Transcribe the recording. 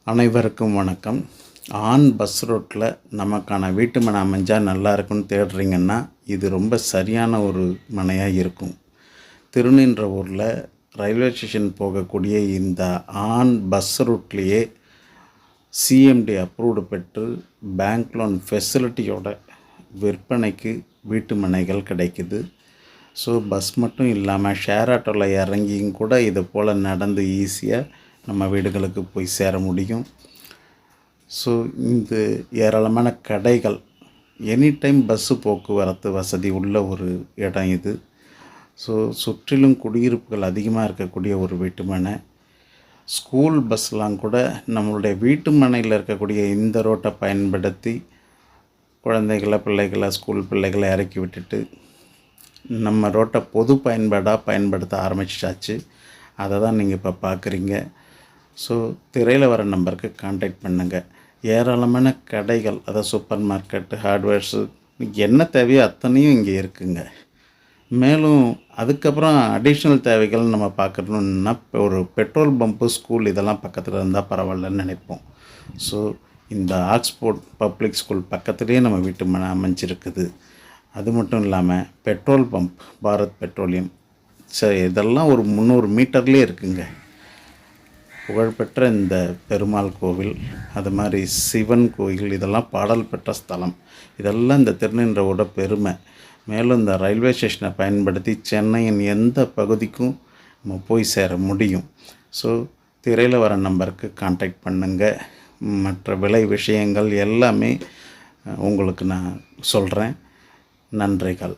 அனைவருக்கும் வணக்கம். On bus ரோட்டில் நமக்கான வீட்டு மனை அமைஞ்சால் நல்லா இருக்குன்னு தேடுறீங்கன்னா இது ரொம்ப சரியான ஒரு மனையாக இருக்கும். திருநின்ற ஊரில் ரயில்வே ஸ்டேஷன் போகக்கூடிய இந்த ஆன் பஸ் ரூட்லேயே சிஎம்டி அப்ரூவ்டு பெற்று பேங்க் லோன் ஃபெசிலிட்டியோட விற்பனைக்கு வீட்டு மனைகள் கிடைக்குது. ஸோ பஸ் மட்டும் இல்லாமல் ஷேர் ஆட்டோவில் இறங்கியும் கூட இது போல் நடந்து ஈஸியாக நம்ம வீடுகளுக்கு போய் சேர முடியும். ஸோ இந்த ஏராளமான கடைகள், எனி டைம் பஸ்ஸு போக்குவரத்து வசதி உள்ள ஒரு இடம் இது. ஸோ சுற்றிலும் குடியிருப்புகள் அதிகமாக இருக்கக்கூடிய ஒரு வீட்டு மனை. ஸ்கூல் பஸ்லாம் கூட நம்மளுடைய வீட்டு மனையில் இருக்கக்கூடிய இந்த ரோட்டை பயன்படுத்தி பிள்ளைகளை ஸ்கூல் பிள்ளைகளை இறக்கி விட்டுட்டு நம்ம ரோட்டை பொது பயன்பாடாக பயன்படுத்த ஆரம்பிச்சாச்சு. அதை தான் நீங்கள் இப்போ பார்க்குறீங்க. ஸோ திரையில் வர நம்பருக்கு கான்டாக்ட் பண்ணுங்கள். ஏராளமான கடைகள், அதாவது சூப்பர் மார்க்கெட்டு, ஹார்ட்வேர்ஸு, என்ன தேவையோ அத்தனையும் இங்கே இருக்குங்க. மேலும் அதுக்கப்புறம் அடிஷ்னல் தேவைகள் நம்ம பார்க்கணுன்னா ஒரு பெட்ரோல் பம்பு, ஸ்கூல் இதெல்லாம் பக்கத்தில் இருந்தால் பரவாயில்லன்னு நினைப்போம். ஸோ இந்த ஆக்ஸ்போர்ட் பப்ளிக் ஸ்கூல் பக்கத்துலேயே நம்ம வீட்டு மனை அமைஞ்சிருக்குது. அது மட்டும் இல்லாமல் பெட்ரோல் பம்ப், பாரத் பெட்ரோலியம், இதெல்லாம் ஒரு 300 மீட்டர்லேயே இருக்குங்க. புகழ்பெற்ற இந்த பெருமாள் கோவில், அது மாதிரி சிவன் கோயில், இதெல்லாம் பாடல் பெற்ற ஸ்தலம். இதெல்லாம் இந்த திருநின்றவோட பெருமை. மேலும் இந்த ரயில்வே ஸ்டேஷனை பயன்படுத்தி சென்னையின் எந்த பகுதிக்கும் நம்ம போய் சேர முடியும். ஸோ திரையில் வர நம்பருக்கு கான்டாக்ட் பண்ணுங்கள். மற்ற விலை விஷயங்கள் எல்லாமே உங்களுக்கு நான் சொல்கிறேன். நன்றிகள்.